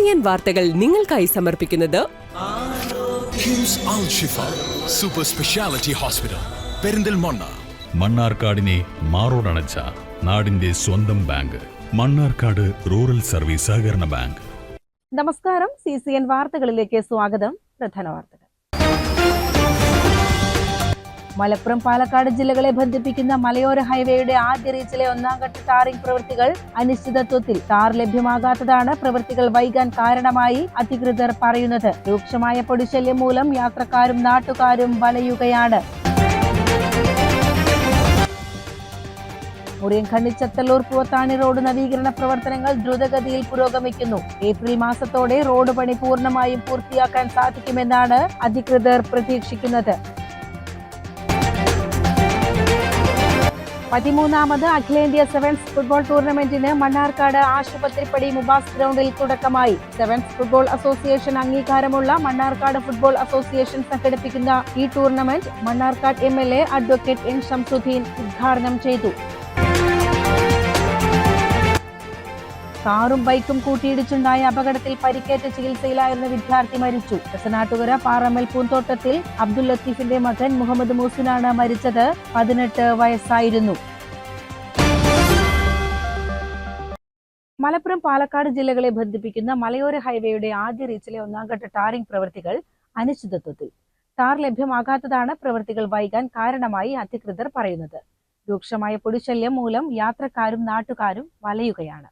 CCN വാർത്തകൾ നിങ്ങൾക്കായി സമർപ്പിക്കുന്നത് കിംസ് അൽ ഷിഫ സൂപ്പർ സ്പെഷ്യാലിറ്റി ഹോസ്പിറ്റൽ പെരിന്തൽമണ്ണ. മണ്ണാർക്കാടിനെ മാറോടണച്ച നാടിന്റെ സ്വന്തം ബാങ്ക് മണ്ണാർക്കാട് റൂറൽ സർവീസ് സഹകരണ ബാങ്ക്. നമസ്കാരം. CCN വാർത്തകളിലേക്ക് സ്വാഗതം. പ്രധാന വാർത്തകൾ. മലപ്പുറം പാലക്കാട് ജില്ലകളെ ബന്ധിപ്പിക്കുന്ന മലയോര ഹൈവേയുടെ ആദ്യ റീച്ചിലെ ഒന്നാംഘട്ട ടാറിംഗ് പ്രവൃത്തികൾ അനിശ്ചിതത്വത്തിൽ. ടാർ ലഭ്യമാകാത്തതാണ് പ്രവൃത്തികൾ വൈകാൻ കാരണമായി അധികൃതർ പറയുന്നത്. രൂക്ഷമായ പൊടിശല്യം മൂലം യാത്രക്കാരും നാട്ടുകാരും വലയുകയാണ്. മുറിയൻഖണ്ണി ചത്തല്ലൂർ പൂവത്താണി റോഡ് നവീകരണ പ്രവർത്തനങ്ങൾ ദ്രുതഗതിയിൽ പുരോഗമിക്കുന്നു. ഏപ്രിൽ മാസത്തോടെ റോഡ് പണി പൂർണ്ണമായും പൂർത്തിയാക്കാൻ സാധിക്കുമെന്നാണ് അധികൃതർ പ്രതീക്ഷിക്കുന്നത്. 13ാമത് അഖിലേന്ത്യാ സെവൻസ് ഫുട്ബോൾ ടൂർണമെന്റിന് മണ്ണാർക്കാട് ആശുപത്രിപ്പടി മുബാസ് ഗ്രൗണ്ടിൽ തുടക്കമായി. സെവൻസ് ഫുട്ബോൾ അസോസിയേഷൻ അംഗീകാരമുള്ള മണ്ണാർക്കാട് ഫുട്ബോൾ അസോസിയേഷൻ സംഘടിപ്പിക്കുന്ന ഈ tournament Mannarkkad MLA advocate N Shamsuddin ഉദ്ഘാടനം ചെയ്തു. കാറും ബൈക്കും കൂട്ടിയിടിച്ചുണ്ടായ അപകടത്തിൽ പരിക്കേറ്റ് ചികിത്സയിലായിരുന്ന വിദ്യാർത്ഥി മരിച്ചു. രസനാട്ടുകര പാറമ്മൽ പൂന്തോട്ടത്തിൽ അബ്ദുൽ ലത്തീഫിന്റെ മകൻ മുഹമ്മദ് മൂസിനാണ് മരിച്ചത്. 18 വയസ്സായിരുന്നു. മലപ്പുറം പാലക്കാട് ജില്ലകളെ ബന്ധിപ്പിക്കുന്ന മലയോര ഹൈവേയുടെ ആദ്യ റീച്ചിലെ ഒന്നാംഘട്ട ടാറിംഗ് പ്രവൃത്തികൾ അനിശ്ചിതത്വത്തിൽ. ടാർ ലഭ്യമാകാത്തതാണ് പ്രവൃത്തികൾ വൈകാൻ കാരണമായി അധികൃതർ പറയുന്നത്. രൂക്ഷമായ പൊടിശല്യം മൂലം യാത്രക്കാരും നാട്ടുകാരും വലയുകയാണ്.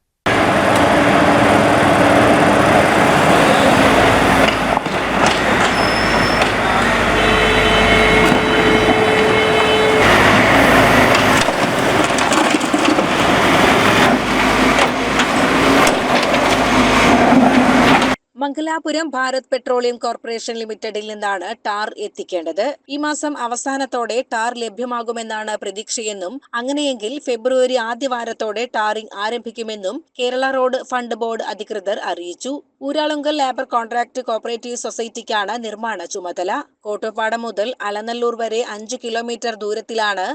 മംഗലാപുരം ഭാരത് പെട്രോളിയം കോർപ്പറേഷൻ ലിമിറ്റഡിൽ നിന്നാണ് ടാർ എത്തിക്കേണ്ടത്. ഈ മാസം അവസാനത്തോടെ ടാർ ലഭ്യമാകുമെന്നാണ് പ്രതീക്ഷയെന്നും അങ്ങനെയെങ്കിൽ ഫെബ്രുവരി ആദ്യവാരത്തോടെ ടാറിംഗ് ആരംഭിക്കുമെന്നും കേരള റോഡ് ഫണ്ട് ബോർഡ് അധികൃതർ അറിയിച്ചു. ഊരാളുങ്കൽ ലേബർ കോൺട്രാക്ട് കോപ്പറേറ്റീവ് സൊസൈറ്റിക്കാണ് നിർമ്മാണ ചുമതല. കോട്ടോപ്പാടം മുതൽ അലനല്ലൂർ വരെ 5 കിലോമീറ്റർ ദൂരത്തിലാണ്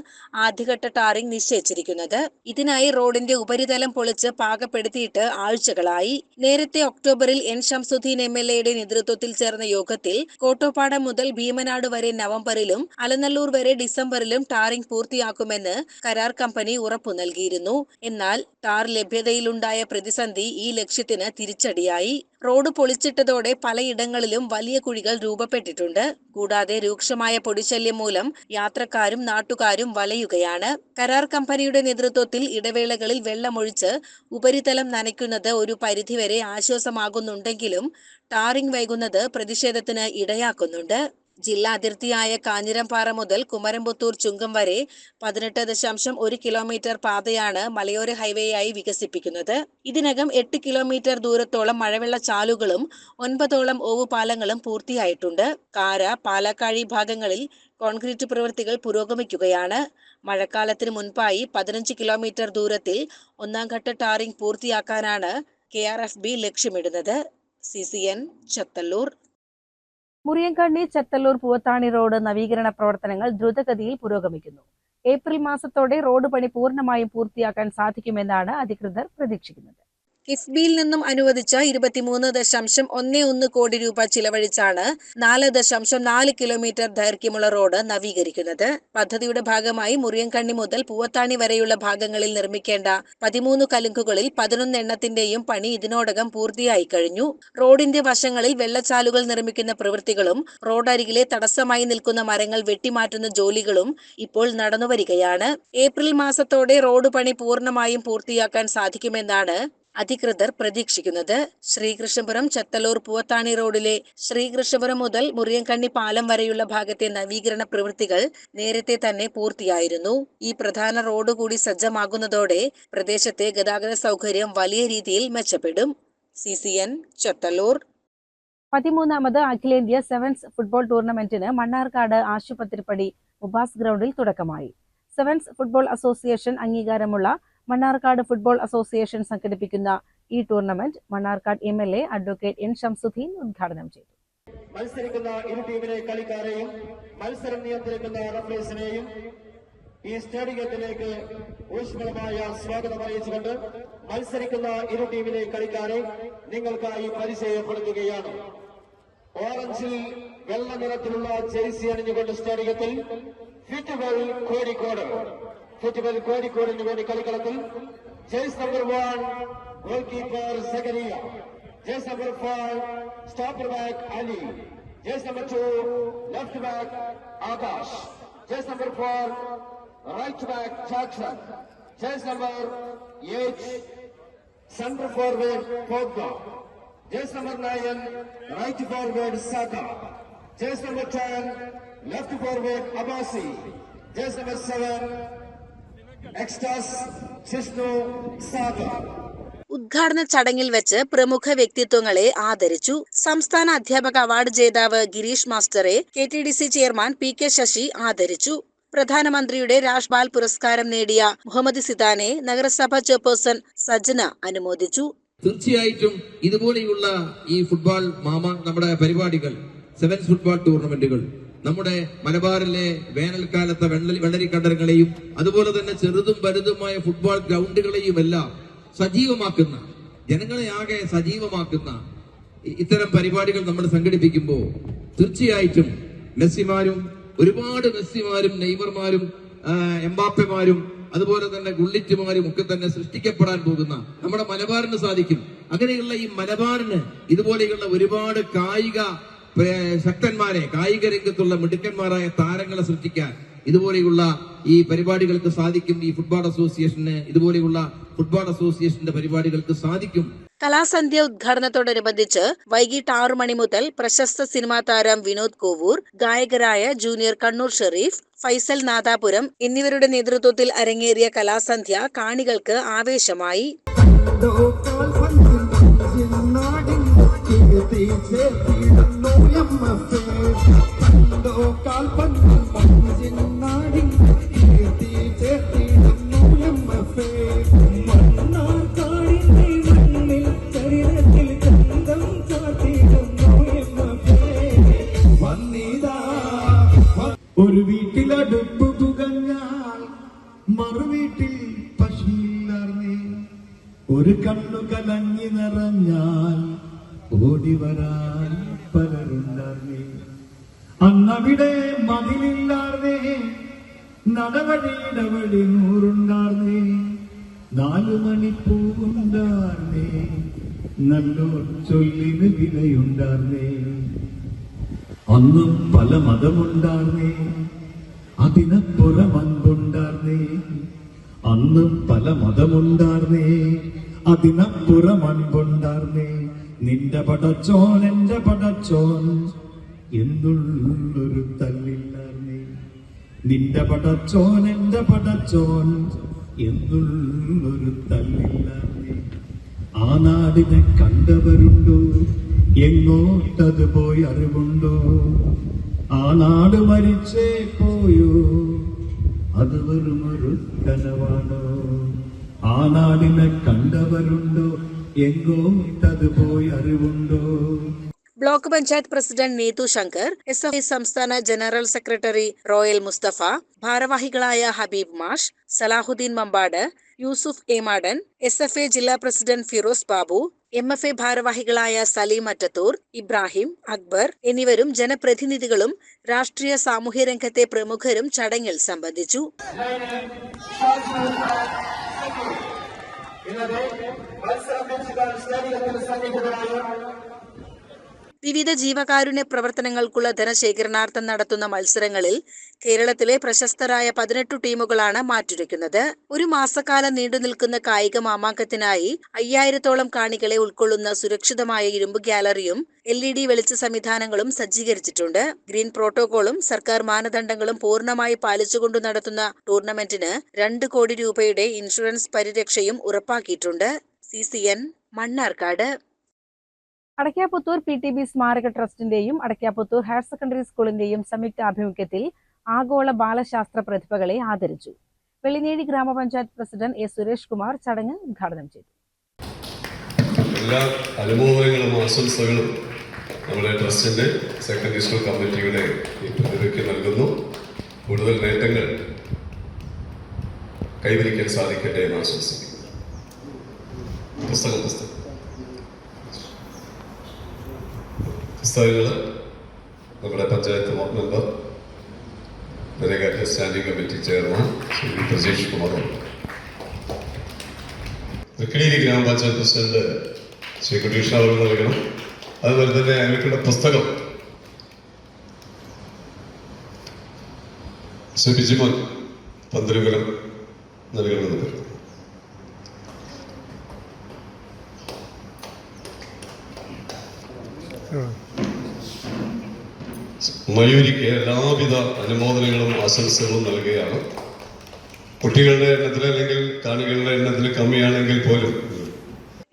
ആദ്യഘട്ട ടാറിംഗ് നിശ്ചയിച്ചിരിക്കുന്നത്. ഇതിനായി റോഡിന്റെ ഉപരിതലം പൊളിച്ച് പാകപ്പെടുത്തിയിട്ട് ആഴ്ചകളായി. നേരത്തെ ഒക്ടോബറിൽ N ഷംസുദ്ദീൻ MLAയുടെ നേതൃത്വത്തിൽ ചേർന്ന യോഗത്തിൽ കോട്ടോപ്പാടം മുതൽ ഭീമനാട് വരെ നവംബറിലും അലനല്ലൂർ വരെ ഡിസംബറിലും ടാറിംഗ് പൂർത്തിയാക്കുമെന്ന് കരാർ കമ്പനി ഉറപ്പു നൽകിയിരുന്നു. എന്നാൽ ടാർ ലഭ്യതയിലുണ്ടായ പ്രതിസന്ധി ഈ ലക്ഷ്യത്തിന് തിരിച്ചടിയായി. റോഡ് പൊളിച്ചിട്ടതോടെ പലയിടങ്ങളിലും വലിയ കുഴികൾ രൂപപ്പെട്ടിട്ടുണ്ട്. കൂടാതെ രൂക്ഷമായ പൊടിശല്യം മൂലം യാത്രക്കാരും നാട്ടുകാരും വലയുകയാണ്. കരാർ കമ്പനിയുടെ നേതൃത്വത്തിൽ ഇടവേളകളിൽ വെള്ളമൊഴിച്ച് ഉപരിതലം നനയ്ക്കുന്നത് ഒരു പരിധിവരെ ആശ്വാസമാകുന്നുണ്ടെങ്കിലും ടാറിംഗ് വൈകുന്നത് പ്രതിഷേധത്തിന് ഇടയാക്കുന്നുണ്ട്. ജില്ലാ അതിർത്തിയായ കാഞ്ഞിരംപാറ മുതൽ കുമരംപുത്തൂർ ചുങ്കം വരെ 18.1 കിലോമീറ്റർ പാതയാണ് മലയോര ഹൈവേയായി വികസിപ്പിക്കുന്നത്. ഇതിനകം 8 കിലോമീറ്റർ ദൂരത്തോളം മഴവെള്ള ചാലുകളും 9ഓളം ഓവുപാലങ്ങളും പൂർത്തിയായിട്ടുണ്ട്. കാര, പാലക്കാഴി ഭാഗങ്ങളിൽ കോൺക്രീറ്റ് പ്രവൃത്തികൾ പുരോഗമിക്കുകയാണ്. മഴക്കാലത്തിന് മുൻപായി 15 കിലോമീറ്റർ ദൂരത്തിൽ ഒന്നാംഘട്ട ടാറിംഗ് പൂർത്തിയാക്കാനാണ് KRFB ലക്ഷ്യമിടുന്നത്. CCN ചത്തല്ലൂർ. മുറിയൻഖണ്ണി ചത്തല്ലൂർ പൂവത്താണി റോഡ് നവീകരണ പ്രവർത്തനങ്ങൾ ദ്രുതഗതിയിൽ പുരോഗമിക്കുന്നു. ഏപ്രിൽ മാസത്തോടെ റോഡ് പണി പൂർണ്ണമായും പൂർത്തിയാക്കാൻ സാധിക്കുമെന്നാണ് അധികൃതർ പ്രതീക്ഷിക്കുന്നത്. കിഫ്ബിയിൽ നിന്നും അനുവദിച്ച 23.11 കോടി രൂപ ചിലവഴിച്ചാണ് 4.4 കിലോമീറ്റർ ദൈർഘ്യമുള്ള റോഡ് നവീകരിക്കുന്നത്. പദ്ധതിയുടെ ഭാഗമായി മുറിയൻഖണ്ണി മുതൽ പൂവത്താണി വരെയുള്ള ഭാഗങ്ങളിൽ നിർമ്മിക്കേണ്ട 13 കലുങ്കുകളിൽ 11 എണ്ണത്തിന്റെയും പണി ഇതിനോടകം പൂർത്തിയായി കഴിഞ്ഞു. റോഡിന്റെ വശങ്ങളിൽ വെള്ളച്ചാലുകൾ നിർമ്മിക്കുന്ന പ്രവൃത്തികളും റോഡരികിലെ തടസ്സമായി നിൽക്കുന്ന മരങ്ങൾ വെട്ടിമാറ്റുന്ന ജോലികളും ഇപ്പോൾ നടന്നുവരികയാണ്. ഏപ്രിൽ മാസത്തോടെ റോഡ് പണി പൂർണ്ണമായും പൂർത്തിയാക്കാൻ സാധിക്കുമെന്നാണ് അധികൃതർ പ്രതീക്ഷിക്കുന്നത്. ശ്രീകൃഷ്ണപുരം ചത്തല്ലൂർ പൂവത്താണി റോഡിലെ ശ്രീകൃഷ്ണപുരം മുതൽ മുറിയൻഖണ്ണി പാലം വരെയുള്ള ഭാഗത്തെ നവീകരണ പ്രവൃത്തികൾ നേരത്തെ തന്നെ പൂർത്തിയായിരുന്നു. ഈ പ്രധാന റോഡ് കൂടി സജ്ജമാകുന്നതോടെ പ്രദേശത്തെ ഗതാഗത സൗകര്യം വലിയ രീതിയിൽ മെച്ചപ്പെടും. CCN ചത്തല്ലൂർ. 13ാമത് അഖിലേന്ത്യാ സെവൻസ് ഫുട്ബോൾ ടൂർണമെന്റിന് മണ്ണാർക്കാട് ആശുപത്രിപ്പടി മുബാസ് ഗ്രൗണ്ടിൽ തുടക്കമായി. സെവൻസ് ഫുട്ബോൾ അസോസിയേഷൻ അംഗീകാരമുള്ള മണ്ണാർക്കാട് ഫുട്ബോൾ അസോസിയേഷൻ സംഘടിപ്പിക്കുന്ന ഈ tournament Mannarkkad MLA advocate N Shamsuddin ഉദ്ഘാടനം ചെയ്തു. മത്സരിക്കുന്ന ഇരു ടീമിലെ കളിക്കാരെയും മത്സരം നിയന്ത്രിക്കുന്ന റഫറീസിനെയും ഈ സ്റ്റേഡിയത്തിലേക്ക് ഊഷ്മളമായ സ്വാഗതം അറിയിച്ചുകൊണ്ട് മത്സരിക്കുന്ന ഇരു ടീമിലെ കളിക്കാരെ നിങ്ങൾക്കായി പരിചയപ്പെടുത്തുകയാണ്. ഓറഞ്ചിൽ വെള്ള നിറത്തിലുള്ള ജേഴ്സി അണിഞ്ഞുകൊണ്ട് സ്റ്റേഡിയത്തിൽ ഫുട്ബോൾ കോഴിക്കോടിന് വേണ്ടി കളിക്കളത്തിൽ jersey number 1 goal keeper Zakariya, jersey number 4 stopper back Ali, jersey number 2 left back Akash, jersey number 4 right back Jackson, jersey number 8 central forward Pogba, jersey number 9 right forward Saka, jersey number 10 left forward Abbasi, jersey number 7 extras Jishnu Sagar. ഉദ്ഘാടന ചടങ്ങിൽ വെച്ച് പ്രമുഖ വ്യക്തിത്വങ്ങളെ ആദരിച്ചു. സംസ്ഥാന അധ്യാപക award ജേതാവ് ഗിരീഷ് മാസ്റ്ററെ KTDC chairman PK Sasi ആദരിച്ചു. പ്രധാനമന്ത്രിയുടെ രാജ്പാൽ പുരസ്കാരം നേടിയ മുഹമ്മദ് സിദാനെ നഗരസഭ ചെയർപേഴ്സൺ സജ്ന അനുമോദിച്ചു. തീർച്ചയായിട്ടും ഇതുപോലെയുള്ള ഈ ഫുട്ബോൾ നമ്മുടെ പരിപാടികൾ, സെവൻസ് ഫുട്ബോൾ ടൂർണമെന്റുകൾ നമ്മുടെ മലബാറിലെ വേനൽക്കാലത്തെ വെള്ളരിക്കണ്ടങ്ങളെയും അതുപോലെ തന്നെ ചെറുതും വലുതുമായ ഫുട്ബോൾ ഗ്രൗണ്ടുകളെയും എല്ലാം സജീവമാക്കുന്ന, ജനങ്ങളെ ആകെ സജീവമാക്കുന്ന ഇത്തരം പരിപാടികൾ നമ്മൾ സംഘടിപ്പിക്കുമ്പോൾ തീർച്ചയായിട്ടും ഒരുപാട് മെസ്സിമാരും നെയ്മർമാരും എംബാപ്പമാരും അതുപോലെ തന്നെ ഗുള്ളിറ്റുമാരും ഒക്കെ തന്നെ സൃഷ്ടിക്കപ്പെടാൻ പോകുന്ന നമ്മുടെ മലബാറിന് സാധിക്കും. അങ്ങനെയുള്ള ഈ മലബാറിന് ഇതുപോലെയുള്ള ഒരുപാട് കായിക ശക്തന്മാരെ, കായിക രംഗത്തുള്ള മിടുക്കന്മാരായ താരങ്ങളെ സൃഷ്ടിക്കാൻ ഇതുപോലെയുള്ള ഈ പരിപാടികൾക്ക് സാധിക്കും. ഈ ഫുട്ബോൾ അസോസിയേഷന്, ഇതുപോലെയുള്ള ഫുട്ബോൾ അസോസിയേഷന്റെ പരിപാടികൾക്ക് സാധിക്കും. കലാസന്ധ്യ ഉദ്ഘാടനത്തോടനുബന്ധിച്ച് വൈകിട്ട് 6 മണി മുതൽ പ്രശസ്ത സിനിമാ താരം വിനോദ് കോവൂർ, ഗായകരായ ജൂനിയർ കണ്ണൂർ ഷെരീഫ്, ഫൈസൽ നാദാപുരം എന്നിവരുടെ നേതൃത്വത്തിൽ അരങ്ങേറിയ കലാസന്ധ്യ കാണികൾക്ക് ആവേശമായി. ഒരു വീട്ടിലടുപ്പ് പുകഞ്ഞാൽ മറുവീട്ടിൽ പശുവില്ലാർന്നേ, ഒരു കണ്ണു കലങ്ങി നിറഞ്ഞാൽ ഓടി വരാൻ പലരുണ്ടാർന്നേ. അന്നവിടെ മതിലില്ലാർന്നേ, നടവഴിയുടെ വഴി 100 4 മണിപ്പൂവുണ്ടാർന്നേ, നല്ലോ ചൊല്ലിന് വിലയുണ്ടാർന്നേ. അന്നും പല മതമുണ്ടാർന്നേ, അതിനപ്പുറം അൻപുണ്ടാർന്നേ. അന്നും പല മതമുണ്ടാർന്നേ, അതിനപ്പുറം അൻപുണ്ടാർന്നേ. നിന്റെ പടച്ചോൻ എന്റെ പടച്ചോൻ എന്നുള്ളൊരു തല്ലില്ലാർന്നേ. നിന്റെ പടച്ചോൻ എന്റെ പടച്ചോൻ എന്നുള്ളൊരു തല്ലില്ലാർന്നേ. ആ നാടിനെ കണ്ടവരുണ്ടോ, എങ്ങോട്ടത് പോയി അറിവുണ്ടോ? ആ നാട് മരിച്ചേ പോയോ, അത് വെറുമൊരു കനവാണോ? ആ നാടിനെ കണ്ടവരുണ്ടോ, എങ്ങോട്ടത് പോയി അറിവുണ്ടോ? Block panchayat president Neethu Shankar, SFI സംസ്ഥാന ജനറൽ സെക്രട്ടറി റോയൽ മുസ്തഫ, ഭാരവാഹികളായ ഹബീബ് മാഷ്, സലാഹുദ്ദീൻ മമ്പാട്, യൂസുഫ് ഏമാടൻ, SFA ജില്ലാ പ്രസിഡന്റ് ഫിറോസ് ബാബു, MFA ഭാരവാഹികളായ സലീം അറ്റത്തൂർ, ഇബ്രാഹിം, അക്ബർ എന്നിവരും ജനപ്രതിനിധികളും രാഷ്ട്രീയ സാമൂഹ്യ രംഗത്തെ പ്രമുഖരും ചടങ്ങിൽ സംബന്ധിച്ചു. വിവിധ ജീവകാരുണ്യ പ്രവർത്തനങ്ങൾക്കുള്ള ധനശേഖരണാർത്ഥം നടത്തുന്ന മത്സരങ്ങളിൽ കേരളത്തിലെ പ്രശസ്തരായ 18 ടീമുകളാണ് മാറ്റുരയ്ക്കുന്നത്. ഒരു മാസക്കാലം നീണ്ടുനിൽക്കുന്ന കായിക മാമാങ്കത്തിനായി 5000-ഓളം കാണികളെ ഉൾക്കൊള്ളുന്ന സുരക്ഷിതമായ ഇരുമ്പ് ഗ്യാലറിയും LED വെളിച്ച സംവിധാനങ്ങളും സജ്ജീകരിച്ചിട്ടുണ്ട്. ഗ്രീൻ പ്രോട്ടോകോളും സർക്കാർ മാനദണ്ഡങ്ങളും പൂർണ്ണമായി പാലിച്ചുകൊണ്ട് നടത്തുന്ന ടൂർണമെന്റിന് 2 കോടി രൂപയുടെ ഇൻഷുറൻസ് പരിരക്ഷയും ഉറപ്പാക്കിയിട്ടുണ്ട്. CCN മണ്ണാർക്കാട്. അടയ്ക്കാപുത്തൂർ PTB സ്മാരക ട്രസ്റ്റിന്റെയും അടയ്ക്കാപുത്തൂർ ഹയർ സെക്കൻഡറി സ്കൂളിന്റെയും സംയുക്ത ആഭിമുഖ്യത്തിൽ ആഗോള ബാലശാസ്ത്ര പ്രതിഭകളെ ആദരിച്ചു. വെള്ളിനേഴി ഗ്രാമപഞ്ചായത്ത് പ്രസിഡന്റ് A. സുരേഷ് കുമാർ ചടങ്ങ് ഉദ്ഘാടനം ചെയ്തു. എല്ലാ അനുമോദനങ്ങളും ആശംസകളും നമ്മുടെ ട്രസ്റ്റിന്റെ സെക്കൻഡറി സ്കൂൾ കമ്മിറ്റിയുടെ ഈ പ്രതിഭയ്ക്ക് നൽകുന്നു. കൂടുതൽ നേട്ടങ്ങൾ കൈവരിക്കാൻ സാധിക്കട്ടെ എന്ന് ആശംസിക്കുന്നു. പുസ്തകം പുസ്തകങ്ങൾ നമ്മുടെ panchayat member, delegate standing committee chairman Shri Prajeesh കുമാറുണ്ട്. തൃക്കടിയിലെ ഗ്രാമപഞ്ചായത്ത് പ്രസിഡന്റ് ശ്രീ കുട്ടീഷ അവർ നൽകണം. അതുപോലെ തന്നെ അവർക്കുള്ള പുസ്തകം ശ്രീ ബിജിമോൻ പന്തലുകരം നൽകണമെന്ന് പറഞ്ഞു. മയൂരിക്ക് എല്ലാവിധ അനുമോദനങ്ങളും ആശംസകളും നൽകുകയാണ്. കുട്ടികളുടെ എണ്ണത്തിൽ അല്ലെങ്കിൽ കാണികളുടെ എണ്ണത്തിൽ കമ്മിയാണെങ്കിൽ പോലും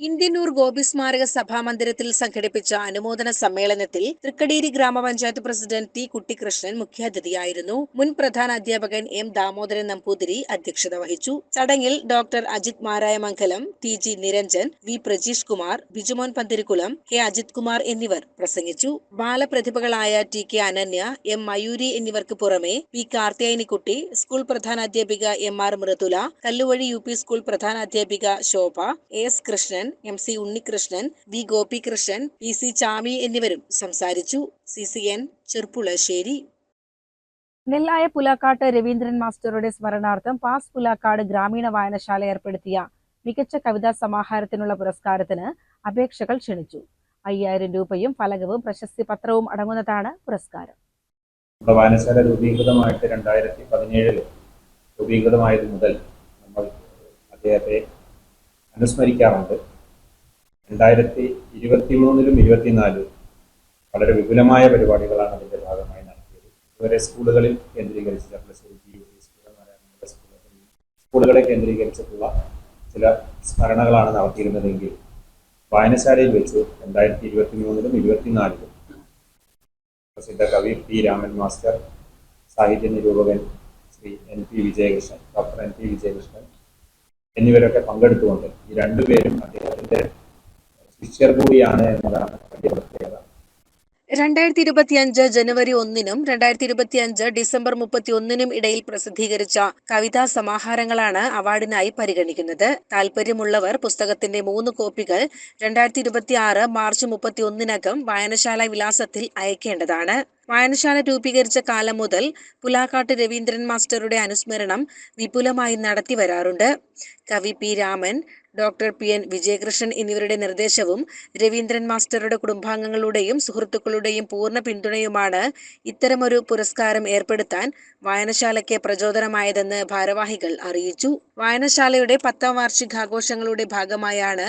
ഇന്ത്യന്നൂർ ഗോപി സ്മാരക സഭാമന്ദിരത്തിൽ സംഘടിപ്പിച്ച അനുമോദന സമ്മേളനത്തിൽ തൃക്കടീരി ഗ്രാമപഞ്ചായത്ത് പ്രസിഡന്റ് ടി കുട്ടിക്കൃഷ്ണൻ മുഖ്യാതിഥിയായിരുന്നു. മുൻ പ്രധാന അധ്യാപകൻ എം ദാമോദരൻ നമ്പൂതിരി അധ്യക്ഷത വഹിച്ചു. ചടങ്ങിൽ doctor Ajith Marayamangalam, T G Niranjan, V Prajeesh Kumar, Bijumon Panthirikkulam, K Ajith Kumar എന്നിവർ പ്രസംഗിച്ചു. ബാലപ്രതിഭകളായ T K Ananya, M Mayoori എന്നിവർക്ക് പുറമെ പി കാർത്തിയായനിക്കുട്ടി, സ്കൂൾ പ്രധാനാധ്യാപിക M R Mridula, Kalluvazhi U P school പ്രധാനാധ്യാപിക Shobha, S Krishnan, M C Unnikrishnan, V Gopikrishnan, P C Chami എന്നിവരും സംസാരിച്ചു. CCN ചെർപ്പുളശ്ശേരി. നെല്ലായ പുലാക്കാട്ട് രവീന്ദ്രൻ മാസ്റ്ററുടെ സ്മരണാർത്ഥം പാസ് പുലാക്കാട് ഗ്രാമീണ വായനശാല ഏർപ്പെടുത്തിയ മികച്ച കവിതാ സമാഹാരത്തിനുള്ള പുരസ്കാരത്തിന് അപേക്ഷകൾ ക്ഷണിച്ചു. 5000 രൂപയും ഫലകവും പ്രശസ്തി പത്രവും അടങ്ങുന്നതാണ് പുരസ്കാരം. വായനശാല രൂപീകൃതമായിട്ട് 2017 രൂപീകൃതമായത് മുതൽ നമ്മൾ അദ്ദേഹത്തെ അനുസ്മരിക്കാറുണ്ട്. 2023-ലും 24-ലും വളരെ വിപുലമായ പരിപാടികളാണ് അതിൻ്റെ ഭാഗമായി നടത്തിയത്. ഇതുവരെ സ്കൂളുകളിൽ കേന്ദ്രീകരിച്ച് സ്കൂളുകളെ കേന്ദ്രീകരിച്ചിട്ടുള്ള ചില സ്മരണകളാണ് നടത്തിയിരുന്നതെങ്കിൽ വായനശാലയിൽ വെച്ച് 2023-ലും 24-ലും പ്രസിദ്ധ കവി പി രാമൻ മാസ്റ്റർ, സാഹിത്യ നിരൂപകൻ Shri NP Vijayakrishnan, doctor NP Vijayakrishnan എന്നിവരൊക്കെ പങ്കെടുത്തുകൊണ്ട് ഈ രണ്ടുപേരും അദ്ദേഹത്തിന്റെ ശിഷ്യർ കൂടിയാണ് എന്നതാണ് വലിയ പ്രത്യേകത. 2025 ജനുവരി 1-നും 2025 ഡിസംബർ 31-നും ഇടയിൽ പ്രസിദ്ധീകരിച്ച കവിതാ സമാഹാരങ്ങളാണ് അവാർഡിനായി പരിഗണിക്കുന്നത്. താൽപര്യമുള്ളവർ പുസ്തകത്തിന്റെ 3 കോപ്പികൾ 2026 മാർച്ച് 31-നകം വായനശാല വിലാസത്തിൽ അയക്കേണ്ടതാണ്. വായനശാല രൂപീകരിച്ച കാലം മുതൽ പുലാക്കാട്ട് രവീന്ദ്രൻ മാസ്റ്ററുടെ അനുസ്മരണം വിപുലമായി നടത്തി വരാറുണ്ട്. കവി P Raman, doctor PN Vijayakrishnan എന്നിവരുടെ നിർദ്ദേശവും രവീന്ദ്രൻ മാസ്റ്ററുടെ കുടുംബാംഗങ്ങളുടെയും സുഹൃത്തുക്കളുടെയും പൂർണ്ണ പിന്തുണയുമാണ് ഇത്തരമൊരു പുരസ്കാരം ഏർപ്പെടുത്താൻ വായനശാലയ്ക്ക് പ്രചോദനമായതെന്ന് ഭാരവാഹികൾ അറിയിച്ചു. വായനശാലയുടെ 10ാം വാർഷികാഘോഷങ്ങളുടെ ഭാഗമായാണ്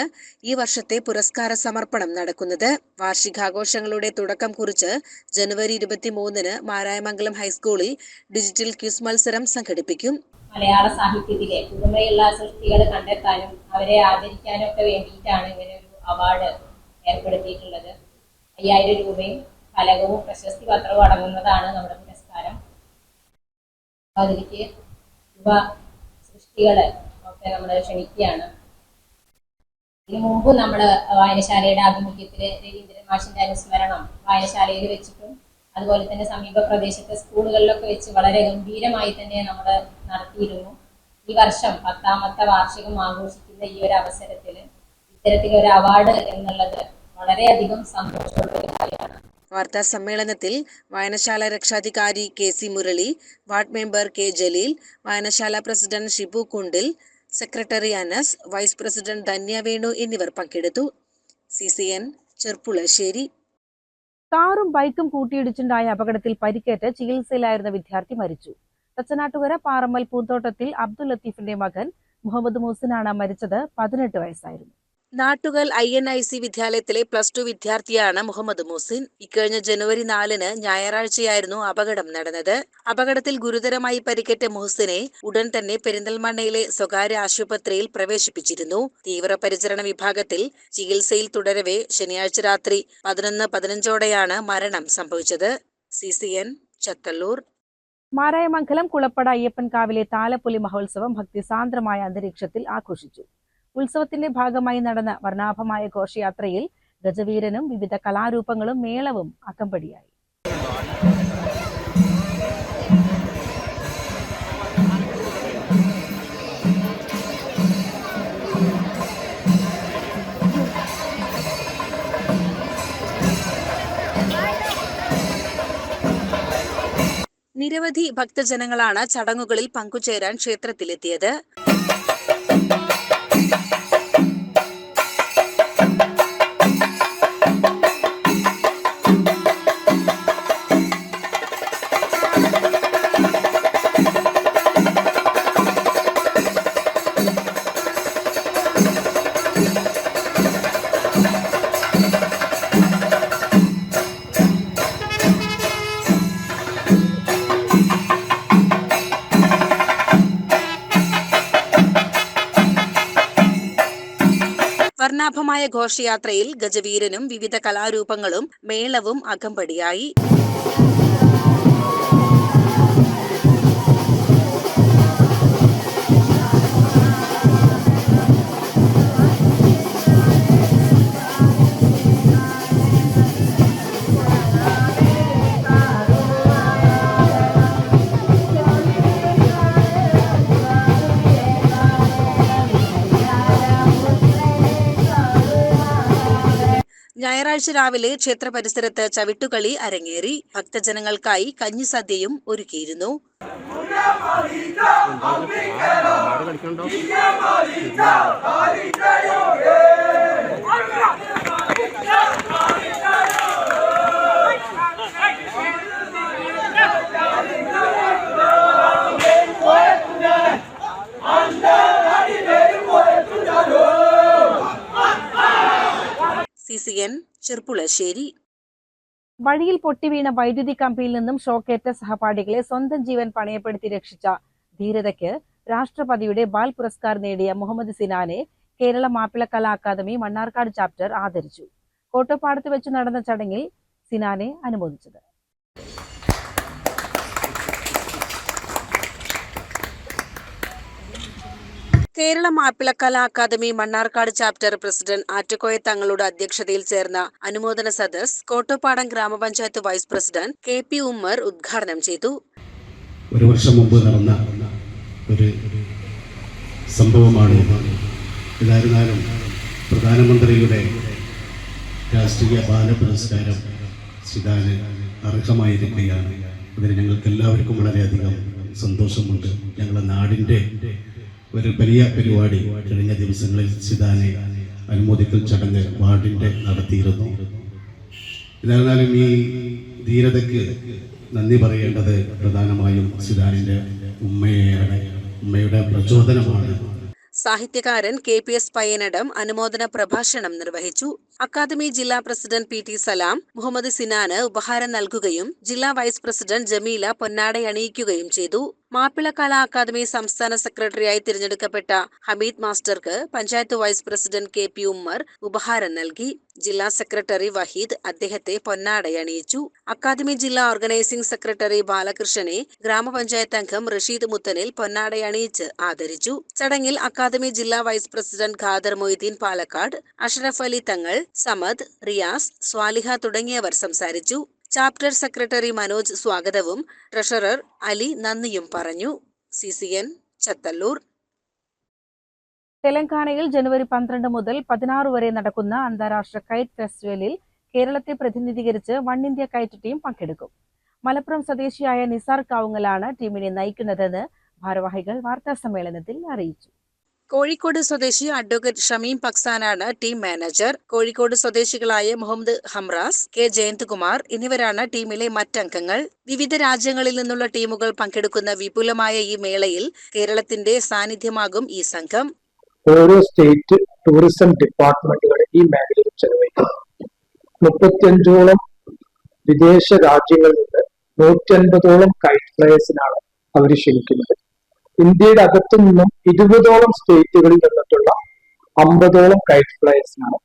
ഈ വർഷത്തെ പുരസ്കാര സമർപ്പണം നടക്കുന്നത്. വാർഷികാഘോഷങ്ങളുടെ തുടക്കം കുറിച്ച് ജനുവരി 23-ന് മാരായമംഗലം ഹൈസ്കൂളിൽ ഡിജിറ്റൽ ക്വിസ് മത്സരം സംഘടിപ്പിക്കും. മലയാള സാഹിത്യത്തിലെ പുതുമയുള്ള സൃഷ്ടികൾ കണ്ടെത്താനും അവരെ ആദരിക്കാനും ഒക്കെ വേണ്ടിയിട്ടാണ് ഇങ്ങനെ ഒരു അവാർഡ് ഏർപ്പെടുത്തിയിട്ടുള്ളത്. 5000 രൂപയും ഫലകവും പ്രശസ്തി പത്രവും അടങ്ങുന്നതാണ് നമ്മുടെ പുരസ്കാരം. അതിലേക്ക് യുവ സൃഷ്ടികളെ ഒക്കെ നമ്മൾ ക്ഷണിക്കുകയാണ്. ഇതിനു മുമ്പ് നമ്മൾ വായനശാലയുടെ ആഭിമുഖ്യത്തിൽ രവീന്ദ്രൻ മാഷിന്റെ അനുസ്മരണം വായനശാലയിൽ വെച്ചിട്ടും അതുപോലെ തന്നെ സമീപ പ്രദേശത്തെ സ്കൂളുകളിലൊക്കെ വെച്ച് വളരെ ഗംഭീരമായി തന്നെ നമ്മൾ നടത്തിയിരുന്നു. ഈ വർഷം 10ാമത്തെ വാർഷികം ആഘോഷിക്കുന്ന ഈ ഒരു അവസരത്തിൽ ഇത്തരത്തിലൊരു അവാർഡ് എന്നുള്ളത് വളരെയധികം സന്തോഷമുള്ള ഒരു കാര്യമാണ്. വാർത്താ സമ്മേളനത്തിൽ വായനശാല രക്ഷാധികാരി KC Murali, ward member K Jaleel, വായനശാല president Shibu Kundil, secretary Anas, vice president Dhanya Venu എന്നിവർ പങ്കെടുത്തു. CCN ചെർപ്പുളശ്ശേരി. കാറും ബൈക്കും കൂട്ടിയിടിച്ചുണ്ടായ അപകടത്തിൽ പരിക്കേറ്റ് ചികിത്സയിലായിരുന്ന വിദ്യാർത്ഥി മരിച്ചു. തച്ചനാട്ടുകര പാറമ്മൽ പൂന്തോട്ടത്തിൽ അബ്ദുൽ ലത്തീഫിന്റെ മകൻ മുഹമ്മദ് മൂസിനാണ് മരിച്ചത്. 18 വയസ്സായിരുന്നു. നാട്ടുകൽ INIC വിദ്യാലയത്തിലെ +2 വിദ്യാർത്ഥിയാണ് മുഹമ്മദ് മൂസിൻ. ഇക്കഴിഞ്ഞ ജനുവരി 4-ന് ഞായറാഴ്ചയായിരുന്നു അപകടം നടന്നത്. അപകടത്തിൽ ഗുരുതരമായി പരിക്കേറ്റ മുഹസിനെ ഉടൻ തന്നെ പെരിന്തൽമണ്ണയിലെ സ്വകാര്യ ആശുപത്രിയിൽ പ്രവേശിപ്പിച്ചിരുന്നു. തീവ്രപരിചരണ വിഭാഗത്തിൽ ചികിത്സയിൽ തുടരവെ ശനിയാഴ്ച രാത്രി 11:15 മരണം സംഭവിച്ചത്. CCN ചത്തല്ലൂർ. മാരായമംഗലം കുളപ്പട അയ്യപ്പൻകാവിലെ താലപ്പൊലി മഹോത്സവം ഭക്തിസാന്ദ്രമായ അന്തരീക്ഷത്തിൽ ആഘോഷിച്ചു. ഉത്സവത്തിന്റെ ഭാഗമായി നടന്ന വർണ്ണാഭമായ ഘോഷയാത്രയിൽ ഗജവീരനും വിവിധ കലാരൂപങ്ങളും മേളവും അകമ്പടിയായി. നിരവധി ഭക്തജനങ്ങളാണ് ചടങ്ങുകളിൽ പങ്കുചേരാൻ ക്ഷേത്രത്തിലെത്തിയത്. വർണ്ണാഭമായ ഘോഷയാത്രയിൽ ഗജവീരനും വിവിധ കലാരൂപങ്ങളും മേളവും അകമ്പടിയായി. ഞായറാഴ്ച രാവിലെ ക്ഷേത്ര പരിസരത്ത് ചവിട്ടുകളി അരങ്ങേറി. ഭക്തജനങ്ങൾക്കായി കഞ്ഞിസദ്യയും ഒരുക്കിയിരുന്നു. CCN ചെർപ്പുളശ്ശേരി. വഴിയിൽ പൊട്ടിവീണ വൈദ്യുതി കമ്പിയിൽ നിന്നും ഷോക്കേറ്റ സഹപാഠികളെ സ്വന്തം ജീവൻ പണയപ്പെടുത്തി രക്ഷിച്ച ധീരതയ്ക്ക് രാഷ്ട്രപതിയുടെ ബാൽ പുരസ്കാർ നേടിയ മുഹമ്മദ് സിനാനെ കേരള മാപ്പിളകലാ അക്കാദമി മണ്ണാർക്കാട് ചാപ്റ്റർ ആദരിച്ചു. കോട്ടപ്പാടത്ത് വെച്ച് നടന്ന ചടങ്ങിൽ സിനാനെ അനുമോദിച്ചത്. Kerala Mappilakala academy Mannarkkad chapter president Attakoya തങ്ങളുടെ അധ്യക്ഷതയിൽ ചേർന്ന അനുമോദന സദസ് കോട്ടപ്പാടം ഗ്രാമപഞ്ചായത്ത് വൈസ് പ്രസിഡന്റ് KP ഉമ്മർ ഉദ്ഘാടനം ചെയ്തു. ഒരു വർഷം മുമ്പ് നടന്ന ഒരു സംഭവമാണ്. ഏതായിരുന്നാലും പ്രധാനമന്ത്രിയുടെ രാഷ്ട്രീയ ബാല പുരസ്കാരം സിദാന് അർഹമായിരിക്കുകയാണ്. അതിന് ഞങ്ങൾക്ക് എല്ലാവർക്കും വളരെയധികം സന്തോഷമുണ്ട്. ഞങ്ങളുടെ നാടിൻ്റെ ഒരു വലിയ പരിപാടി കഴിഞ്ഞ ദിവസങ്ങളിൽ സിദാനെ അനുമോദിക്കൽ ചടങ്ങ് വാർഡിൻ്റെ നടത്തിയിരുന്നു. ഏതായിരുന്നാലും ഈ ധീരതയ്ക്ക് നന്ദി പറയേണ്ടത് പ്രധാനമായും സിദാനിൻ്റെ ഉമ്മയെയാണ്. ഉമ്മയുടെ പ്രചോദനമാണ്. സാഹിത്യകാരൻ KPS പയ്യനടം അനുമോദന പ്രഭാഷണം നിർവഹിച്ചു. അക്കാദമി ജില്ലാ പ്രസിഡന്റ് PT സലാം മുഹമ്മദ് സിനാന് ഉപഹാരം നൽകുകയും ജില്ലാ വൈസ് പ്രസിഡന്റ് ജമീല പൊന്നാടയണിയിക്കുകയും ചെയ്തു. മാപ്പിള കലാ അക്കാദമി സംസ്ഥാന സെക്രട്ടറിയായി തിരഞ്ഞെടുക്കപ്പെട്ട ഹമീദ് മാസ്റ്റർക്ക് panchayat vice president KP Ummer ഉപഹാരം നൽകി. ജില്ലാ സെക്രട്ടറി വഹീദ് അദ്ദേഹത്തെ പൊന്നാടയണിയിച്ചു. അക്കാദമി ജില്ലാ ഓർഗനൈസിംഗ് സെക്രട്ടറി ബാലകൃഷ്ണനെ ഗ്രാമപഞ്ചായത്ത് അംഗം റഷീദ് മുത്തനിൽ പൊന്നാടയണിയിച്ച് ആദരിച്ചു. ചടങ്ങിൽ അക്കാദമി ജില്ലാ വൈസ് പ്രസിഡന്റ് ഖാദർ മൊയ്തീൻ പാലക്കാട്, അഷ്റഫ് അലി തങ്ങൾ, സമദ്, റിയാസ്, സ്വാലിഹ തുടങ്ങിയവർ സംസാരിച്ചു. ചാപ്റ്റർ സെക്രട്ടറി മനോജ് സ്വാഗതവും ട്രഷറർ അലി നന്ദിയും പറഞ്ഞു. CCN ചത്തല്ലൂർ. തെലങ്കാനയിൽ ജനുവരി 12 മുതൽ 16 വരെ നടക്കുന്ന അന്താരാഷ്ട്ര കൈറ്റ് ഫെസ്റ്റിവലിൽ കേരളത്തെ പ്രതിനിധീകരിച്ച് വൺ ഇന്ത്യ കൈറ്റ് ടീം പങ്കെടുക്കും. മലപ്പുറം സ്വദേശിയായ നിസാർ കാവുങ്ങലാണ് ടീമിനെ നയിക്കുന്നതെന്ന് ഭാരവാഹികൾ വാർത്താസമ്മേളനത്തിൽ അറിയിച്ചു. കോഴിക്കോട് സ്വദേശി അഡ്വക്കേറ്റ് ഷമീം പക്സാനാണ് ടീം മാനേജർ. കോഴിക്കോട് സ്വദേശികളായ മുഹമ്മദ് ഹംറാസ്, K ജയന്ത്കുമാർ എന്നിവരാണ് ടീമിലെ മറ്റംഗങ്ങൾ. വിവിധ രാജ്യങ്ങളിൽ നിന്നുള്ള ടീമുകൾ പങ്കെടുക്കുന്ന വിപുലമായ ഈ മേളയിൽ കേരളത്തിന്റെ സാന്നിധ്യമാകും ഈ സംഘം. ഓരോ സ്റ്റേറ്റ് ടൂറിസം ഡിപ്പാർട്ട്മെന്റുകൾ ഈ മേഖലയിൽ ചെലവഴിക്കുന്നു. 35ഓളം വിദേശ രാജ്യങ്ങളിൽ നിന്ന് 150ഓളം കൈറ്റ് ഫ്ലയേഴ്സിനാണ് അവർ ക്ഷണിക്കുന്നത്. ഇന്ത്യയുടെ അകത്തു നിന്നും 20ഓളം സ്റ്റേറ്റുകളിൽ നിന്നിട്ടുള്ള 50ഓളം കൈറ്റ് ഫ്ലയേഴ്സിനാണ്.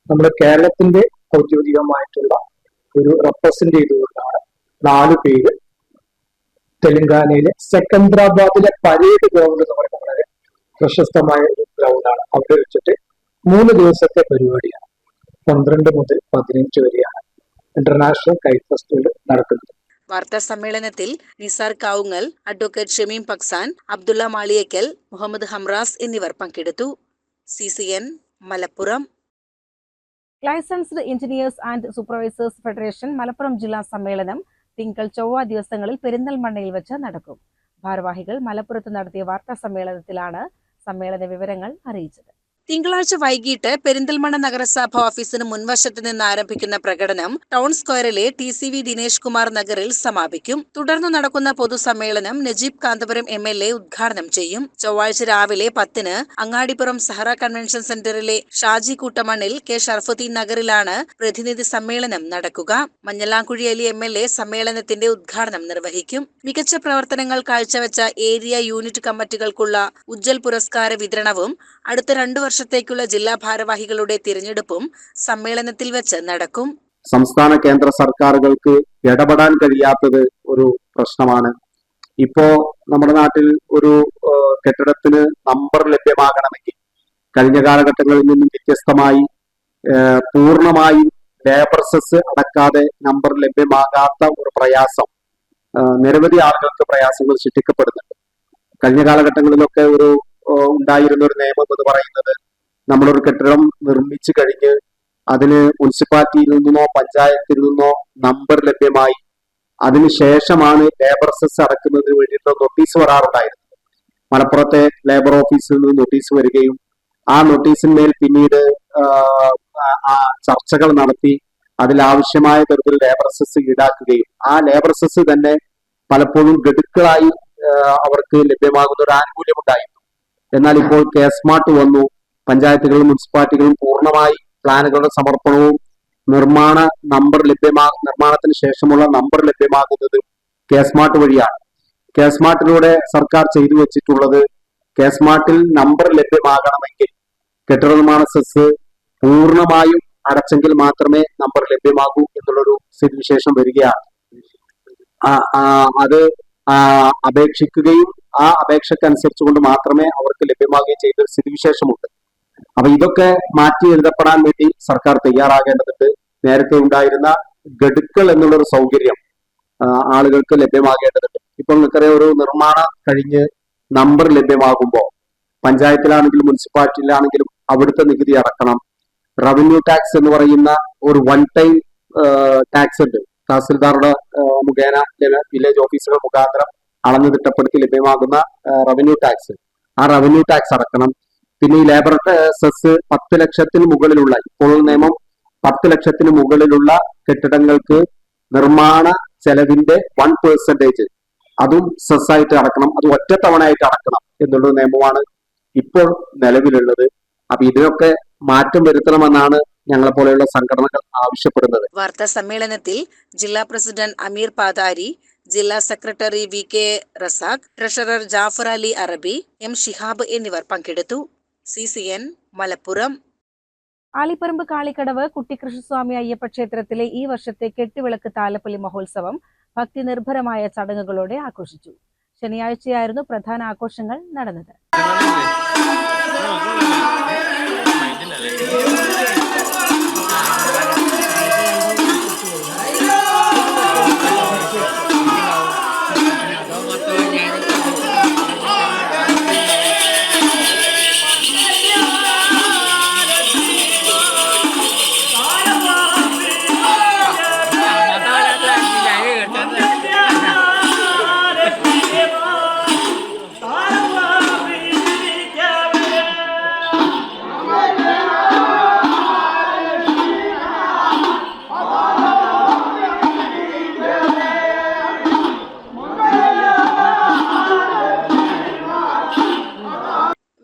നമ്മുടെ കേരളത്തിന്റെ ഔദ്യോഗികമായിട്ടുള്ള ഒരു റെപ്രസെന്റ് ചെയ്തുകൊണ്ടാണ് 4 പേര് തെലങ്കാനയിലെ സെക്കന്ദ്രാബാദിലെ പരേഡ് ഗ്രൗണ്ട് എന്ന് പറയുന്ന വളരെ പ്രശസ്തമായ ഒരു ഗ്രൗണ്ടാണ്. അവിടെ വെച്ചിട്ട് 3 ദിവസത്തെ പരിപാടിയാണ്. 12 മുതൽ 15 വരെയാണ് ഇന്റർനാഷണൽ കൈറ്റ് ഫെസ്റ്റിവൽ നടക്കുന്നത്. വാർത്താ സമ്മേളനത്തിൽ നിസാർ കാവുങ്ങൽ, അഡ്വക്കേറ്റ് ഷമീം പക്സാൻ, അബ്ദുള്ള മാളിയേക്കൽ, മുഹമ്മദ് ഹംറാസ് എന്നിവർ പങ്കെടുത്തു. CCN Malappuram. Licensed engineers and supervisors federation Malappuram ജില്ലാ സമ്മേളനം തിങ്കൾ ചൊവ്വ ദിവസങ്ങളിൽ പെരിന്തൽമണ്ണയിൽ വെച്ച് നടക്കും. ഭാരവാഹികൾ മലപ്പുറത്ത് നടത്തിയ വാർത്താ സമ്മേളനത്തിലാണ് സമ്മേളന വിവരങ്ങൾ അറിയിച്ചത്. തിങ്കളാഴ്ച വൈകിട്ട് പെരിന്തൽമണ്ണ നഗരസഭ ഓഫീസിന് മുൻവശത്ത് നിന്ന് ആരംഭിക്കുന്ന പ്രകടനം ടൗൺ സ്ക്വയറിലെ TCV ദിനേശ് കുമാർ നഗറിൽ സമാപിക്കും. തുടർന്ന് നടക്കുന്ന പൊതുസമ്മേളനം നജീബ് കാന്തപുരം MLA ഉദ്ഘാടനം ചെയ്യും. ചൊവ്വാഴ്ച രാവിലെ 10-ന് അങ്ങാടിപ്പുറം സഹറ കൺവെൻഷൻ സെന്ററിലെ ഷാജി കൂട്ടമണ്ണിൽ K ഷർഫുദ്ദീൻ നഗറിലാണ് പ്രതിനിധി സമ്മേളനം നടക്കുക. മഞ്ഞളാംകുഴി അലി MLA സമ്മേളനത്തിന്റെ ഉദ്ഘാടനം നിർവഹിക്കും. മികച്ച പ്രവർത്തനങ്ങൾ കാഴ്ചവെച്ച ഏരിയ യൂണിറ്റ് കമ്മിറ്റികൾക്കുള്ള ഉജ്ജ്വൽ പുരസ്കാര വിതരണവും അടുത്ത 2 വർഷത്തേക്കുള്ള ജില്ലാ ഭാരവാഹികളുടെ തിരഞ്ഞെടുപ്പും സമ്മേളനത്തിൽ വെച്ച് നടക്കും. സംസ്ഥാന കേന്ദ്ര സർക്കാരുകൾക്ക് ഇടപെടാൻ കഴിയാത്തത് ഒരു പ്രശ്നമാണ്. ഇപ്പോ നമ്മുടെ നാട്ടിൽ ഒരു കെട്ടിടത്തിന് നമ്പർ ലഭ്യമാകണമെങ്കിൽ കഴിഞ്ഞ കാലഘട്ടങ്ങളിൽ നിന്നും വ്യത്യസ്തമായി പൂർണ്ണമായും ലേബർ സെസ് അടക്കാതെ നമ്പർ ലഭ്യമാകാത്ത ഒരു പ്രയാസം നിരവധി ആളുകൾക്ക് പ്രയാസങ്ങൾ സൃഷ്ടിക്കപ്പെടുന്നുണ്ട്. കഴിഞ്ഞ കാലഘട്ടങ്ങളിലൊക്കെ ഉണ്ടായിരുന്ന ഒരു നിയമം എന്ന് പറയുന്നത്, നമ്മളൊരു കെട്ടിടം നിർമ്മിച്ചു കഴിഞ്ഞ് അതിന് മുനിസിപ്പാലിറ്റിയിൽ നിന്നോ പഞ്ചായത്തിൽ നിന്നോ നമ്പർ ലഭ്യമായി അതിനുശേഷമാണ് ലേബർ സെസ് അടക്കുന്നതിന് വേണ്ടിയിട്ട് നോട്ടീസ് വരാറുണ്ടായിരുന്നത്. മലപ്പുറത്തെ ലേബർ ഓഫീസിൽ നിന്ന് നോട്ടീസ് വരികയും ആ നോട്ടീസിന്മേൽ പിന്നീട് ചർച്ചകൾ നടത്തി അതിലാവശ്യമായ തരത്തിൽ ലേബർ സെസ് ഈടാക്കുകയും ആ ലേബർ സെസ് തന്നെ പലപ്പോഴും ഗഡുക്കളായി അവർക്ക് ലഭ്യമാകുന്ന ഒരു ആനുകൂല്യം ഉണ്ടായിരുന്നു. എന്നാൽ ഇപ്പോൾ സ്മാർട്ട് വന്നു. പഞ്ചായത്തുകളും മുനിസിപ്പാലിറ്റികളും പൂർണ്ണമായി പ്ലാനുകളുടെ സമർപ്പണവും നിർമ്മാണത്തിന് ശേഷമുള്ള നമ്പർ ലഭ്യമാകുന്നത് സ്മാർട്ട് വഴിയാണ്. സ്മാർട്ടിലൂടെ സർക്കാർ ചെയ്തു വെച്ചിട്ടുള്ളത്, സ്മാർട്ടിൽ നമ്പർ ലഭ്യമാകണമെങ്കിൽ കെട്ടിട നിർമ്മാണ സെസ് പൂർണ്ണമായും അടച്ചെങ്കിൽ മാത്രമേ നമ്പർ ലഭ്യമാകൂ എന്നുള്ളൊരു സ്ഥിതിവിശേഷം വരികയാണ്. അത് അപേക്ഷിക്കുകയും ആ അപേക്ഷക്കനുസരിച്ചുകൊണ്ട് മാത്രമേ അവർക്ക് ലഭ്യമാകുകയും ചെയ്ത സ്ഥിതിവിശേഷമുണ്ട്. അപ്പൊ ഇതൊക്കെ മാറ്റി എഴുതപ്പെടാൻ വേണ്ടി സർക്കാർ തയ്യാറാകേണ്ടതുണ്ട്. നേരത്തെ ഉണ്ടായിരുന്ന ഗഡുക്കൾ എന്നുള്ളൊരു സൗകര്യം ആളുകൾക്ക് ലഭ്യമാകേണ്ടതുണ്ട്. ഇപ്പോൾ നിങ്ങൾക്കറിയാം, ഒരു നിർമ്മാണം കഴിഞ്ഞ് നമ്പർ ലഭ്യമാകുമ്പോൾ പഞ്ചായത്തിലാണെങ്കിലും മുനിസിപ്പാലിറ്റിയിലാണെങ്കിലും അവിടുത്തെ നികുതി അടക്കണം. റവന്യൂ ടാക്സ് എന്ന് പറയുന്ന ഒരു വൺ ടൈം ടാക്സ് ഉണ്ട്. തഹസിൽദാറുടെ മുഖേന വില്ലേജ് ഓഫീസുകൾ മുഖാന്തരം അളന്നു തിട്ടപ്പെടുത്തി ലഭ്യമാകുന്ന റവന്യൂ ടാക്സ്, ആ റവന്യൂ ടാക്സ് അടക്കണം. പിന്നെ ഈ ലേബർ സെസ് 10 ലക്ഷത്തിന് മുകളിലുള്ള, ഇപ്പോൾ നിയമം 10 ലക്ഷത്തിന് മുകളിലുള്ള കെട്ടിടങ്ങൾക്ക് നിർമ്മാണ ചെലവിന്റെ 1% അതും സെസ് ആയിട്ട് അടക്കണം. അത് ഒറ്റത്തവണയായിട്ട് അടക്കണം എന്നുള്ളൊരു നിയമമാണ് ഇപ്പോൾ നിലവിലുള്ളത്. അപ്പൊ ഇതിനൊക്കെ മാറ്റം വരുത്തണമെന്നാണ് ഞങ്ങളെ പോലെയുള്ള സംഘടനകൾ ആവശ്യപ്പെടുന്നത്. വാർത്താ സമ്മേളനത്തിൽ ജില്ലാ പ്രസിഡന്റ് അമീർ പാതാരി, ജില്ലാ secretary VK Razak, treasurer Jafar Ali അറബി, M ഷിഹാബ് എന്നിവർ പങ്കെടുത്തു. CCN മലപ്പുറം. ആലിപ്പറമ്പ് കാളിക്കടവ് കുട്ടിക്കൃഷ്ണസ്വാമി അയ്യപ്പ ക്ഷേത്രത്തിലെ ഈ വർഷത്തെ കെട്ടുവിളക്ക് താലപ്പൊലി മഹോത്സവം ഭക്തി നിർഭരമായ ചടങ്ങുകളോടെ ആഘോഷിച്ചു. ശനിയാഴ്ചയായിരുന്നു പ്രധാന ആഘോഷങ്ങൾ നടന്നത്.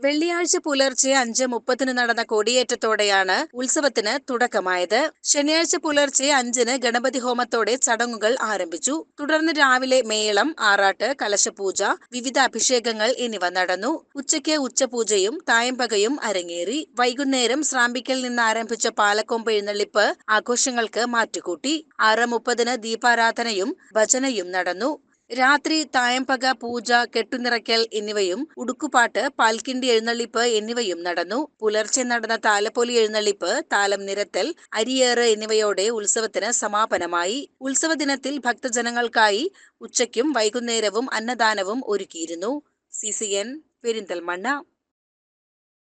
വെള്ളിയാഴ്ച പുലർച്ചെ 5:30 നടന്ന കൊടിയേറ്റത്തോടെയാണ് ഉത്സവത്തിന് തുടക്കമായത്. ശനിയാഴ്ച പുലർച്ചെ 5-ന് ഗണപതി ഹോമത്തോടെ ചടങ്ങുകൾ ആരംഭിച്ചു. തുടർന്ന് രാവിലെ മേളം, ആറാട്ട്, കലശപൂജ, വിവിധ അഭിഷേകങ്ങൾ എന്നിവ നടന്നു. ഉച്ചയ്ക്ക് ഉച്ചപൂജയും തായമ്പകയും അരങ്ങേറി. വൈകുന്നേരം സ്രാമ്പിക്കൽ നിന്ന് ആരംഭിച്ച പാലക്കൊമ്പ് എഴുന്നള്ളിപ്പ് ആഘോഷങ്ങൾക്ക് മാറ്റുകൂട്ടി. 6:30-ന് ദീപാരാധനയും ഭജനയും നടന്നു. രാത്രി തായമ്പക, പൂജ, കെട്ടുനിറയ്ക്കൽ എന്നിവയും ഉടുക്കുപാട്ട്, പാൽക്കിണ്ടി എഴുന്നള്ളിപ്പ് എന്നിവയും നടന്നു. പുലർച്ചെ നടന്ന താലപ്പൊലി എഴുന്നള്ളിപ്പ്, താലം നിരത്തൽ, അരിയേറ് എന്നിവയോടെ ഉത്സവത്തിന് സമാപനമായി. ഉത്സവ ദിനത്തിൽ ഭക്തജനങ്ങൾക്കായി ഉച്ചയ്ക്കും വൈകുന്നേരവും അന്നദാനവും ഒരുക്കിയിരുന്നു. CCN പെരിന്തൽമണ്ണ.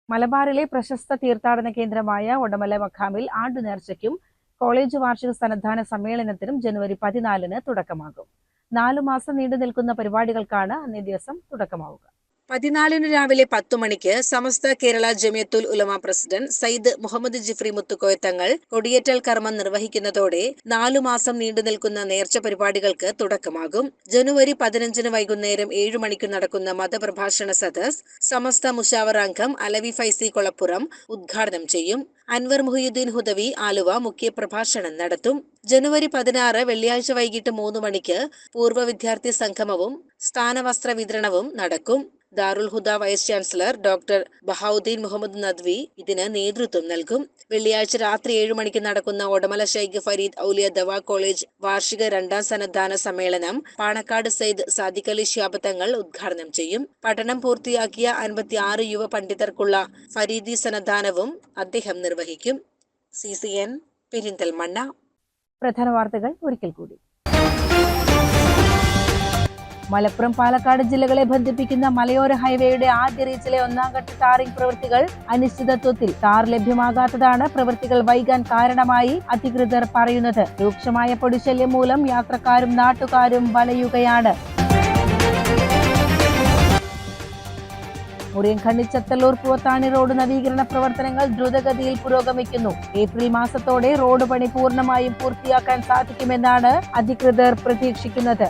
മലബാറിലെ പ്രശസ്ത തീർത്ഥാടന കേന്ദ്രമായ ഒടമല മഖാമിൽ ആണ്ടുനേർച്ചയ്ക്കും കോളേജ് വാർഷിക സന്നദ്ധാന സമ്മേളനത്തിനും ജനുവരി 14 തുടക്കമാകും. 4 മാസം നീണ്ടു നിൽക്കുന്ന പരിപാടികൾക്കാണ് അന്നേ ദിവസം തുടക്കമാവുക. 14 രാവിലെ 10 മണിക്ക് സമസ്ത കേരള ജമിയത്തുൽ ഉലമ പ്രസിഡന്റ് സയ്യിദ് മുഹമ്മദ് ജിഫ്രി മുത്തുക്കോയ തങ്ങൾ കൊടിയേറ്റൽ കർമ്മം നിർവഹിക്കുന്നതോടെ 4 മാസം നീണ്ടു നിൽക്കുന്ന നേർച്ച പരിപാടികൾക്ക് തുടക്കമാകും. ജനുവരി 15 വൈകുന്നേരം 7 മണിക്ക് നടക്കുന്ന മതപ്രഭാഷണ സദസ് സമസ്ത മുഷാവറ അംഗം അലവി ഫൈസി കൊളപ്പുറം ഉദ്ഘാടനം ചെയ്യും. അൻവർ മുഹിയുദ്ദീൻ ഹുദവി ആലുവ മുഖ്യപ്രഭാഷണം നടത്തും. ജനുവരി 16 വെള്ളിയാഴ്ച വൈകിട്ട് 3 മണിക്ക് പൂർവ്വ വിദ്യാർത്ഥി സംഗമവും സ്ഥാനവസ്ത്ര വിതരണവും നടക്കും. Darul Huda vice chancellor doctor Bahauddeen Muhammad Nadwi ഇതിന് നേതൃത്വം നൽകും. വെള്ളിയാഴ്ച രാത്രി 7 മണിക്ക് നടക്കുന്ന ഒടമല ഷെയ്ഖ് ഫരീദ് ഔലിയ ദവാ കോളേജ് വാർഷിക 2ാം സന്നദ്ധാന സമ്മേളനം പാണക്കാട് സയ്യിദ് സാദിഖ് അലി ശിഹാബ് തങ്ങൾ ഉദ്ഘാടനം ചെയ്യും. പഠനം പൂർത്തിയാക്കിയ 56 യുവ പണ്ഡിതർക്കുള്ള ഫരീദി സന്നദ്ധാനവും അദ്ദേഹം നിർവഹിക്കും. CCN പെരിന്തൽമണ്ണ. പ്രധാന വാർത്തകൾ ഒരിക്കൽ കൂടി. മലപ്പുറം പാലക്കാട് ജില്ലകളെ ബന്ധിപ്പിക്കുന്ന മലയോര ഹൈവേയുടെ ആദ്യ റീച്ചിലെ 1ാം ഘട്ട ടാറിംഗ് പ്രവൃത്തികൾ അനിശ്ചിതത്വത്തിൽ. ടാർ ലഭ്യമാകാത്തതാണ് പ്രവൃത്തികൾ വൈകാൻ കാരണമായി അധികൃതർ പറയുന്നത്. രൂക്ഷമായ പൊടിശല്യം മൂലം യാത്രക്കാരും നാട്ടുകാരും വലയുകയാണ്. മുറിയൻഖണ്ണി ചത്തല്ലൂർ പൂവത്താണി റോഡ് നവീകരണ പ്രവർത്തനങ്ങൾ ദ്രുതഗതിയിൽ പുരോഗമിക്കുന്നു. ഏപ്രിൽ മാസത്തോടെ റോഡ് പണി പൂർണ്ണമായും പൂർത്തിയാക്കാൻ സാധിക്കുമെന്നാണ് അധികൃതർ പ്രതീക്ഷിക്കുന്നത്.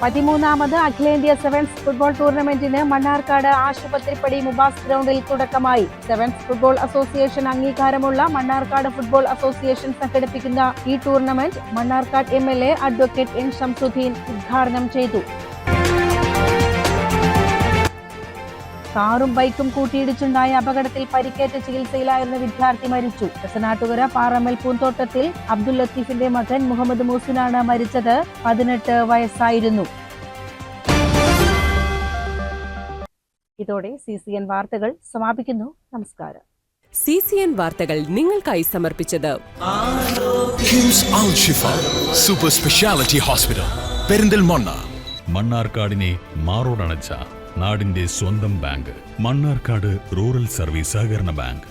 13ാമത് അഖിലേന്ത്യാ സെവൻസ് ഫുട്ബോൾ ടൂർണമെന്റിന് മണ്ണാർക്കാട് ആശുപത്രിപ്പടി മുബാസ് ഗ്രൗണ്ടിൽ തുടക്കമായി. സെവൻസ് ഫുട്ബോൾ അസോസിയേഷൻ അംഗീകാരമുള്ള മണ്ണാർക്കാട് ഫുട്ബോൾ അസോസിയേഷൻ സംഘടിപ്പിക്കുന്ന ഈ tournament Mannarkkad MLA advocate N Shamsuddin ഉദ്ഘാടനം ചെയ്തു. കാറും ബൈക്കും കൂട്ടിയിടിച്ചുണ്ടായ അപകടത്തിൽ പരിക്കേറ്റ് ചികിത്സയിലായിരുന്ന വിദ്യാർത്ഥി മരിച്ചു. കസനാട്ടുകര പാറമ്മൽ പൂന്തോട്ടത്തിൽ അബ്ദുൽ ലത്തീഫിന്റെ മകൻ മുഹമ്മദ് മൂസിനാണ് മരിച്ചത്. 18 വയസ്സായിരുന്നു. ഇതോടെ CCN വാർത്തകൾ സമാപിക്കുന്നു. നമസ്കാരം. CCN വാർത്തകൾ നിങ്ങൾക്കായി സമർപ്പിച്ചത് കിംസ് അൽ ഷിഫ സൂപ്പർ സ്പെഷ്യാലിറ്റി ഹോസ്പിറ്റൽ പെരിന്തൽമണ്ണ. മണ്ണാർക്കാടിനെ മാറോടണച്ച നാടിന്റെ സ്വന്തം ബാങ്ക് മണ്ണാർക്കാട് റൂറൽ സർവീസ് സഹകരണ ബാങ്ക്.